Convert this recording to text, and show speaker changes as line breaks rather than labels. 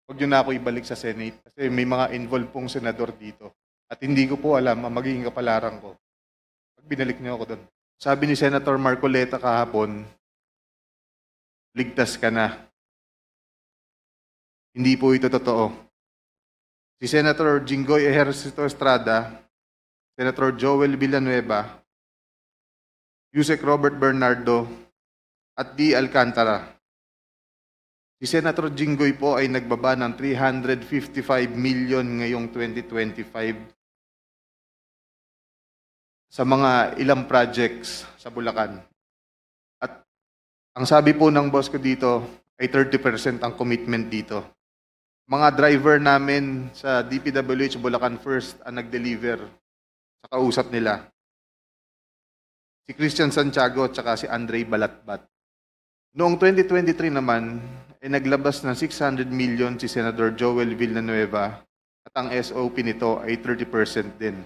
huwag nyo na ako ibalik sa Senate kasi may mga involved pong senador dito. At hindi ko po alam ang magiging kapalaran ko pag binalik nyo ako doon. Sabi ni Senator Marcoleta kahapon, ligtas ka na. Hindi po ito totoo. Si Senator Jinggoy Ejercito Estrada, Senator Joel Villanueva, Yusek Robert Bernardo, at D. Alcantara. Si Senator Jinggoy po ay nagbaba ng 355 million ngayong 2025 sa mga ilang projects sa Bulacan. At ang sabi po ng boss ko dito ay 30% ang commitment dito. Mga driver namin sa DPWH Bulacan First ang nag-deliver sa kausap nila. Si Christian Santiago at saka si Andre Balatbat. Noong 2023 naman, ay naglabas ng 600 million si Senator Joel Villanueva at ang SOP nito ay 30% din.